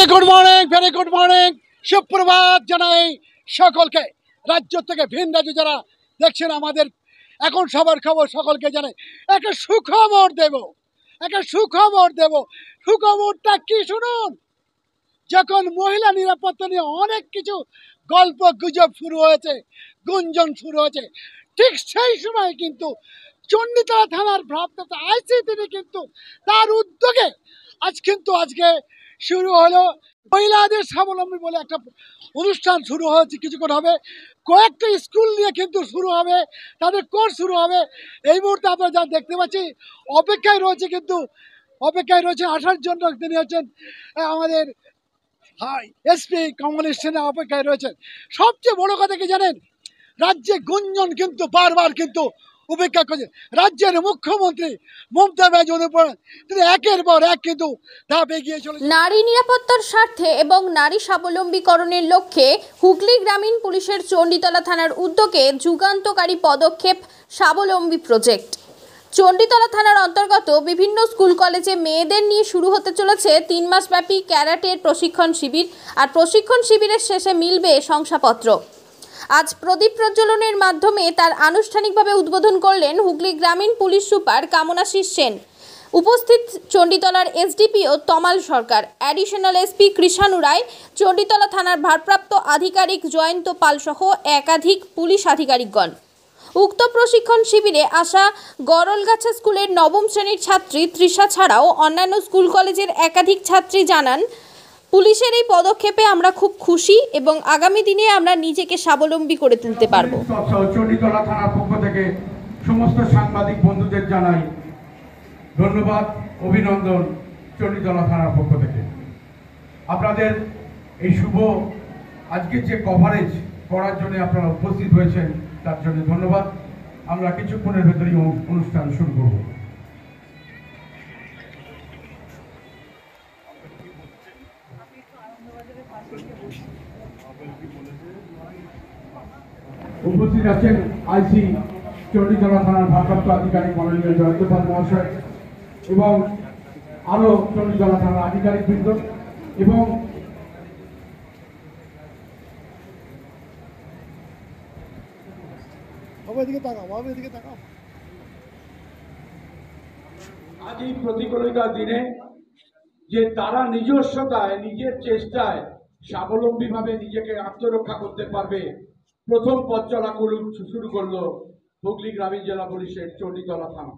Very good morning সুপ্রভাত জানাই সকলকে। রাজ্য থেকে ভিন রাজ্যে যারা দেখছেন আমাদের এখন সবার খবর সকলকে জানাই একটা সুখবর দেব, সুখবরটা কি শুনুন। যখন মহিলা নিরাপত্তা নিয়ে অনেক কিছু গল্প গুজব শুরু হয়েছে, গুঞ্জন শুরু হয়েছে, ঠিক সেই সময় কিন্তু চণ্ডীতলা থানার ভারপ্রাপ্ত আইসি তিনি কিন্তু তার উদ্যোগে আজকে শুরু হলো মহিলাদের স্বাবলম্বী বলে একটা অনুষ্ঠান শুরু হয়েছে। কিছুক্ষণ হবে কয়েকটা স্কুল নিয়ে কিন্তু শুরু হবে, তাদের কোর্স শুরু হবে। এই মুহূর্তে আপনারা যা দেখতে পাচ্ছি অপেক্ষায় রয়েছে আসার জন্য। তিনি হচ্ছেন আমাদের এসপি কমলেশনের অপেক্ষায় রয়েছেন। সবচেয়ে বড় কথা কি জানেন, রাজ্যে গুঞ্জন কিন্তু বারবার কিন্তু উপেক্ষা করছে। রাজ্যের মুখ্যমন্ত্রী মমতা ব্যানার্জি তিনি একের পর এক কিন্তু ধাপ এগিয়ে চলেছে। নারী নিরাপত্তার স্বার্থে এবং নারী স্বাবলম্বীকরণের লক্ষ্যে হুগলি গ্রামীণ পুলিশের চণ্ডীতলা থানার উদ্যোগে যুগান্তকারী পদক্ষেপ স্বাবলম্বী প্রজেক্ট। চণ্ডীতলা থানার অন্তর্গত বিভিন্ন স্কুল কলেজে মেয়েদের নিয়ে শুরু হতে চলেছে 3 মাসব্যাপী ক্যারাটের প্রশিক্ষণ শিবির। আর প্রশিক্ষণ শিবিরের শেষে মিলবে শংসাপত্র। আজ প্রদীপ প্রজ্বলনের মাধ্যমে তার আনুষ্ঠানিকভাবে উদ্বোধন করলেন হুগলি গ্রামীণ পুলিশ সুপার কামনাশিস সেন। উপস্থিত চণ্ডীতলার এসডিপিও তমাল সরকার, অ্যাডিশনাল এসপি কৃষাণু রায়, চণ্ডীতলা থানার ভারপ্রাপ্ত আধিকারিক জয়ন্ত পাল সহ একাধিক পুলিশ আধিকারিকগণ। উক্ত প্রশিক্ষণ শিবিরে আসা গরলগাছা স্কুলের 9ম শ্রেণীর ছাত্রী তৃষা ছাড়াও অন্যান্য স্কুল কলেজের একাধিক ছাত্রী জানান, পুলিশের এই পদক্ষেপে আমরা খুব খুশি এবং আগামী দিনে আমরা নিজেকে স্বাবলম্বী করে তুলতে পারবো। চণ্ডীতলা থানার পক্ষ থেকে সমস্ত সাংবাদিক বন্ধুদের জানাই ধন্যবাদ, অভিনন্দন। চণ্ডীতলা থানার পক্ষ থেকে আপনাদের এই শুভ আজকে যে কভারেজ করার জন্য আপনারা উপস্থিত হয়েছেন তার জন্য ধন্যবাদ। আমরা কিছুক্ষণের ভেতরেই অনুষ্ঠান শুরু করব। উপস্থিত আছেন আইসি চণ্ডীতলা থানার ভারপ্রাপ্ত আধিকারিক মাননীয় জয়ন্ত পাল মহাশয় এবং আরো চণ্ডীতলা থানার আধিকারিকবৃন্দ এবং আজ এই প্রতিকূলতার দিনে যে তারা নিজস্বতায় নিজের চেষ্টায় স্বাবলম্বীভাবে নিজেকে আত্মরক্ষা করতে পারবে, প্রথম পথ চলা শুরু করলো হুগলি গ্রামীণ জেলা পুলিশের চণ্ডীতলা থানা।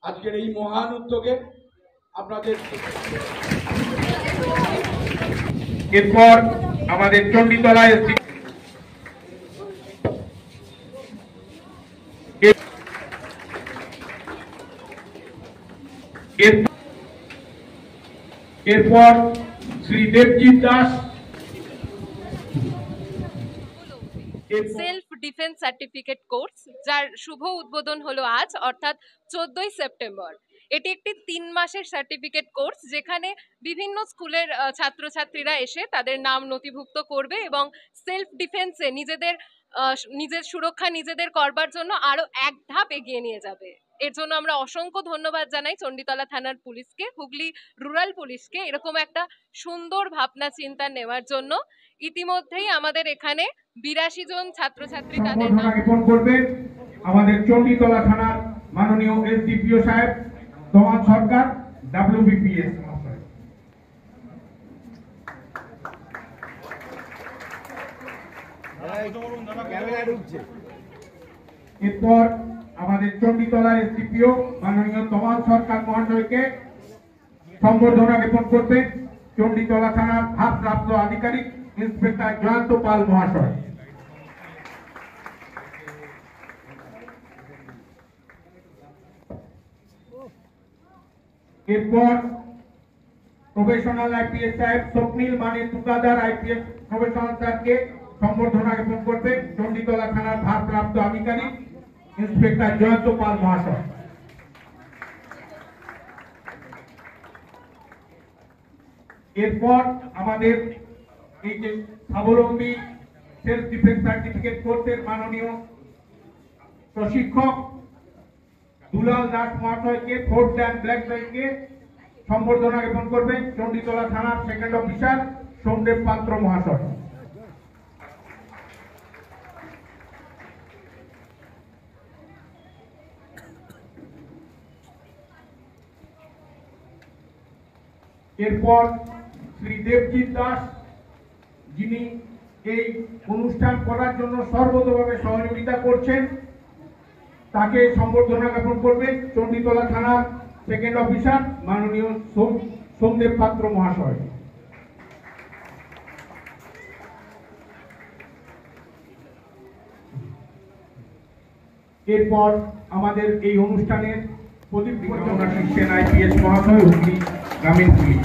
আজকের এই মহান উদ্যোগে আপনাদের এরপর আমাদের চণ্ডীতলায় এরপর Shri Debjit Das self defence certificate course, যার শুভ উদ্বোধন হলো আজ অর্থাৎ 14ই সেপ্টেম্বর। এটি একটি 3 মাসের সার্টিফিকেট কোর্স, যেখানে বিভিন্ন স্কুলের ছাত্রছাত্রীরা এসে তাদের নাম নথিভুক্ত করবে এবং সেলফ ডিফেন্সে নিজের সুরক্ষা নিজেদের করবার জন্য আরো এক ধাপ এগিয়ে নিয়ে যাবে। এর জন্য আমরা অসংখ্য ধন্যবাদ জানাই চণ্ডীতলা থানার পুলিশকে, হুগলি রুরাল পুলিশকে এরকম একটা সুন্দর ভাবনা চিন্তা নেওয়ার জন্য। ইতিমধ্যেই আমাদের এখানে 82 জন ছাত্রছাত্রী তাদের নাম জ্ঞাপন করবেন। আমাদের চণ্ডীতলা থানার মাননীয় এসডিপিও সাহেব তমাল সরকার, ডব্লিউবিপিএস মহাশয়। এরপর আমাদের চণ্ডীতলা এসডিপিও মাননীয় তমাল সরকার মহাশয়কে সম্বর্ধনা জ্ঞাপন করবেন চণ্ডীতলা থানার ভারপ্রাপ্ত আধিকারিক ইন্সপেক্টর জয়ন্ত পাল মহাশয়। এরপর প্রফেশনাল আইপিএস সাহেব স্বপ্নিল মানে তুকাদার আইপিএস প্রফেশনাল স্যারকে সম্বর্ধনা জ্ঞাপন করবেন চণ্ডীতলা থানার ভারপ্রাপ্ত আধিকারিক ইন্সপেক্টর জয়ন্ত পাল মহাশয়। এরপর আমাদের এই যে স্বাবলম্বী সেলফ ডিফেন্স সার্টিফিকেট কোর্সের মাননীয় প্রশিক্ষক দুলাল দাস মহাশয়কে, ফোর্থ অ্যান্ড ব্ল্যাক বেল্টকে সম্বর্ধনা জ্ঞাপন করবেন চণ্ডীতলা থানার সেকেন্ড অফিসার সোমদেব পাত্র মহাশয়। এরপর শ্রী দেবজিৎ দাস, যিনি এই অনুষ্ঠান করার জন্য সর্বতভাবে সহযোগিতা করছেন, তাকে সম্বর্ধনা জ্ঞাপন করবেন চণ্ডীতলা থানার সেকেন্ড অফিসার মাননীয় সোমদেব পাত্র মহাশয়। এরপর আমাদের এই অনুষ্ঠানের প্রদীপ প্রজ্বলন শিখছেন IPS মহাশয়, হুগলি গ্রামীণ পুলিশ।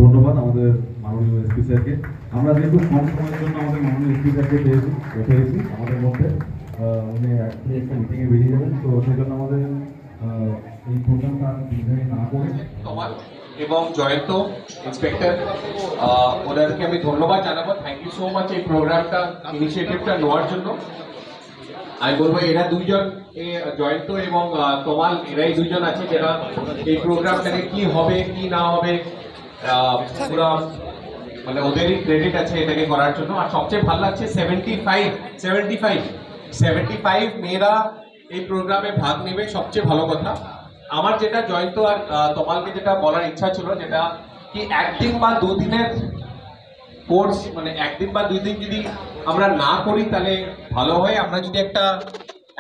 ধন্যবাদ আমাদের মাননীয় এসপি স্যারকে। আমরা যেহেতু কম সময়ের জন্য আমাদের মাননীয় এসপি স্যারকে পেয়েছি আমাদের মধ্যে, উনি একটা মিটিংয়ে বেরিয়ে যাবেন, তো সেই জন্য আমাদের এই প্রোগ্রামটা দীর্ঘায়ী না করে এবং জয়ন্ত ইন্সপেক্টর ওদেরকে আমি ধন্যবাদ জানাবো। থ্যাংক ইউ সো মাচ এই প্রোগ্রামটা ইনিশিয়েটিভটা নেওয়ার জন্য। আমি বলবো এরা দুইজন, জয়ন্ত এবং তমাল, এরাই দুইজন আছে যারা এই প্রোগ্রামটাকে কি হবে কি না হবে পুরো মানে ওদেরই ক্রেডিট আছে এটাকে করার জন্য। আর সবচেয়ে ভালো লাগছে 75 মেয়েরা এই প্রোগ্রামে ভাগ নেবে, সবচেয়ে ভালো কথা। আমার যেটা জয়ন্ত আর তমালকে যেটা বলার ইচ্ছা ছিল, যেটা কি একদিন বা দুদিনের কোর্স, মানে একদিন বা 2 দিন যদি আমরা না করি তাহলে ভালো হয়। আমরা যদি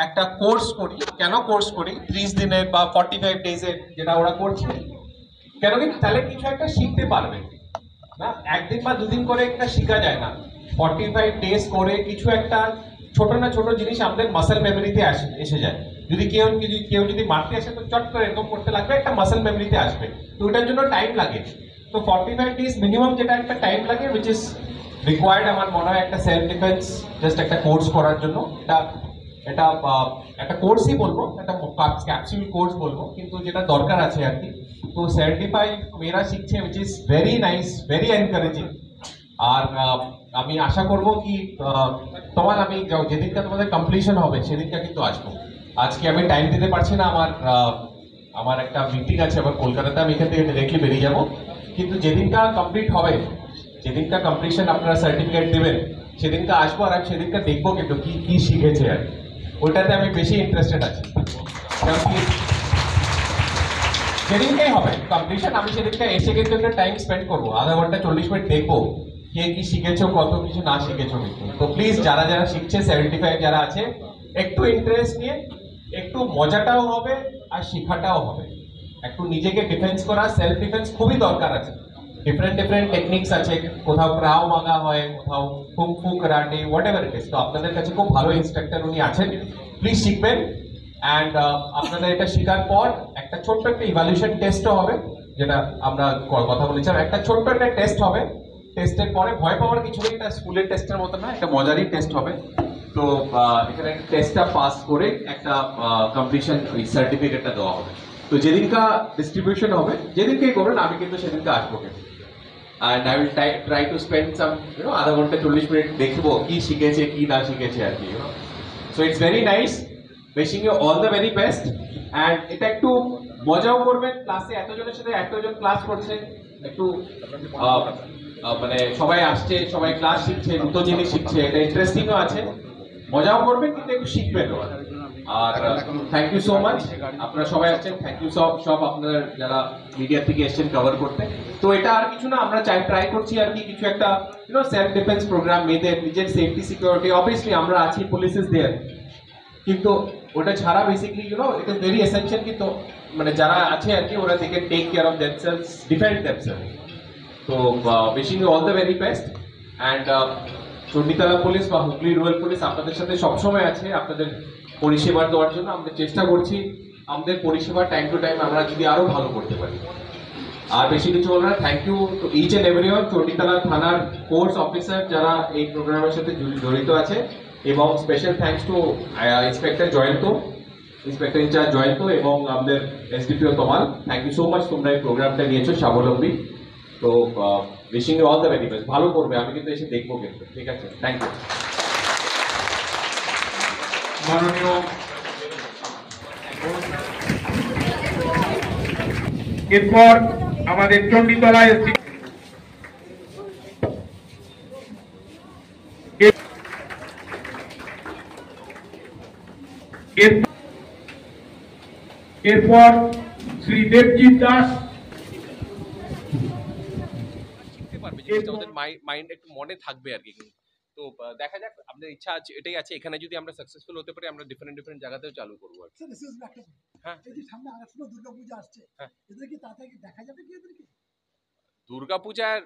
একটা কোর্স করি, কেন কোর্স করি 30 দিনের বা 45 ডেজের যেটা ওরা করছে, কেন কি তাহলে কিছু একটা শিখতে পারবে না। একদিন বা 2 দিন করে একটা শেখা যায় না। 45 ডেজ করে কিছু একটা ছোট না ছোট জিনিস আমাদের মাসেল মেমোরিতে এসে যায়। যদি কেউ যদি মারতে আসে তো চট করে এরকম করতে লাগবে, একটা মাসেল মেমোরিতে আসবে। তো ওটার জন্য টাইম লাগে। তো 45 ডেজ মিনিমাম যেটা একটা টাইম লাগে, উইচ ইজ রিকোয়ার্ড আমার মনে হয় একটা সেলফ ডিফেন্স জাস্ট একটা কোর্স করার জন্য। এটা একটা কোর্সই বলবো, একটা ক্যাপসুল কোর্স বলবো, কিন্তু যেটা দরকার আছে আর কি। তো 75 মেয়েরা শিখছে, which is very nice, very encouraging. আর আমি আশা করবো কি তোমার, আমি যেদিনটা তোমাদের কমপ্লিশন হবে সেদিনটা কিন্তু আসবো। আজকে আমি টাইম দিতে পারছি না, আমার একটা মিটিং আছে আবার কলকাতাতে, আমি এখান থেকে ডিরেক্টলি বেরিয়ে যাবো। কিন্তু যেদিনটা কমপ্লিট হবে, যেদিনটা কমপ্লিশন আপনারা সার্টিফিকেট দেবেন, সেদিনটা আসবো আর আমি সেদিনটা দেখবো কিন্তু কি শিখেছে আর ওইটাতে আমি বেশি ইন্টারেস্টেড আছি। সেদিনটাই হবে কমপ্লিশন, আমি সেদিনটা এসে কিন্তু একটা টাইম স্পেন্ড করবো, আধা ঘন্টা 40 মিনিট দেখবো কে কি শিখেছো, কত কিছু না শিখেছো। কিন্তু তো প্লিজ যারা শিখছে 75 যারা আছে, একটু ইন্টারেস্ট নিয়ে, একটু মজাটাও হবে আর শেখাটাও হবে। একটু নিজেকে ডিফেন্স করা, সেলফ ডিফেন্স খুবই দরকার আছে। ডিফারেন্ট টেকনিক্স আছে, কোথাও ক্রাও মাগা হয়, কোথাও kung fu karate, what ever it is. তো আপনাদের কাছে খুব ভালো ইনস্ট্রাক্টর উনি আছেন, প্লিজ শিখবেন। অ্যান্ড আপনাদের এটা শেখার পর একটা ছোট্ট একটা ইভ্যালুয়েশন টেস্টও হবে, যেটা আমরা কথা বলেছিলাম। একটা ছোট্ট একটা টেস্ট হবে, টেস্টের পরে ভয় পাওয়ার কিছু নেই, এটা স্কুলের টেস্টের মতো না, একটা মজারই টেস্ট হবে। তো এখানে টেস্টটা পাস করে একটা কমপ্লিশন ওই সার্টিফিকেটটা দেওয়া হবে। তো যেদিনকা ডিস্ট্রিবিউশন হবে, যেদিনকেই করবেন, আমি কিন্তু সেদিনকে আসবো। And I will try to spend some, আধা ঘন্টা 40 মিনিট দেখবো কি শিখেছে কি না শিখেছে আর কি। So it's very nice, wishing you all the very best. And এটা একটু মজাও করবেন, ক্লাসে এতজনের সাথে এতজন ক্লাস করছে, একটু মানে সবাই আসছে, সবাই ক্লাস শিখছে, নতুন জিনিস শিখছে, এটা ইন্টারেস্টিংও আছে, মজাও করবেন কিন্তু একটু শিখবেন। আর থ্যাংক ইউ সো মাচ, আপনারা সবাই আসছেন, থ্যাংক ইউ সব আপনারা যারা মিডিয়া থেকে এসছেন কভার করতে। তো এটা আর কিছু না, আমরা ট্রাই করছি আর কি কিছু একটা সেলফ ডিফেন্স প্রোগ্রাম, মেয়েদের নিজের সেফটি সিকিউরিটি। অবভিয়াসলি আমরা আছি, পুলিশ ইজ দেয়ার, কিন্তু ওটা ছাড়া basically it is very essential. কিন্তু মানে যারা আছে আর কি, ওরা they can take care of themselves, defend themselves. তো wishing you all the very best and Chanditala police বা হুগলি রুরাল পুলিশ আপনাদের সাথে সবসময় আছে আপনাদের পরিষেবা দেওয়ার জন্য। আমরা চেষ্টা করছি আমাদের পরিষেবা টাইম টু টাইম আমরা যদি আরো ভালো করতে পারি। আর বেশি কিছু বলবো না, thank you to each and everyone, Chanditala থানার কোর্স অফিসার যারা এই প্রোগ্রামের সাথে জড়িত আছে, এবং special thanks to inspector Jayanta, inspector in charge Jayanta এবং আমাদের SDPO Tamal. Thank you so much, তোমরা এই প্রোগ্রামটা নিয়েছো স্বাবলম্বী। তো wishing you all the very best, ভালো করবে, আমি কিন্তু এসে দেখবো কিন্তু, ঠিক আছে? Thank you. মাননীয় এরপর আমাদের চণ্ডীতলা এসডি এরপর শ্রী দেবজিৎ দাস। আমাদের মাইন্ড একটু মনে থাকবে আর কি। তো দেখা যাক, আমাদের ইচ্ছা আছে এটাই আছে, এখানে যদি আমরা সাকসেসফুল হতে পারি আমরা ডিফারেন্ট জায়গাতেও চালু করবো আর কি। হ্যাঁ, এই যে সামনে আসছে দুর্গাপূজা আসছে, হ্যাঁ। এদের কি তাড়াতাড়ি দেখা যাবে কি এদেরকে? দুর্গাপূজার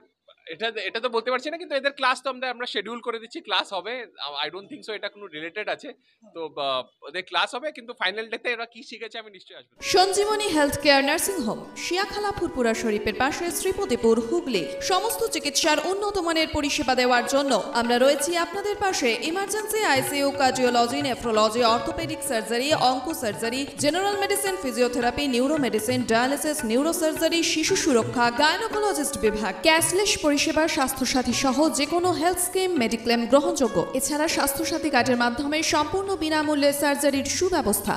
এটা তো বলতে পারছি না, কিন্তু এদের ক্লাস তো আমরা শিডিউল করে দিচ্ছি, ক্লাস হবে। আই ডোন্ট থিঙ্ক সো এটা কোনো রিলেটেড আছে। তো ওদের ক্লাস হবে, কিন্তু ফাইনাল ডেতে এরা কি শিখেছে আমি নিশ্চয়ই আসবো। Sanjeevani health care nursing home, Siakhala Furfura শরীফের পাশে, শ্রীপতিপুর, হুগলি। সমস্ত চিকিৎসার উন্নত মানের পরিষেবা দেওয়ার জন্য আমরা রয়েছি আপনাদের পাশে। Emergency, ICU, cardiology, nephrology, orthopaedic surgery, onco surgery, general medicine, physiotherapy, neuro medicine, dialysis, neuro surgery, শিশু সুরক্ষা, গাইনোকোলজিস্ট বিভাগ, ক্যাশলেস পরিষেবা, স্বাস্থ্যসাথী সহ যে কোনো হেলথ স্কিম, মেডিক্লেম গ্রহণযোগ্য। এছাড়া স্বাস্থ্যসাথী কার্ডের মাধ্যমে সম্পূর্ণ বিনামূল্যে সার্জারির সুব্যবস্থা।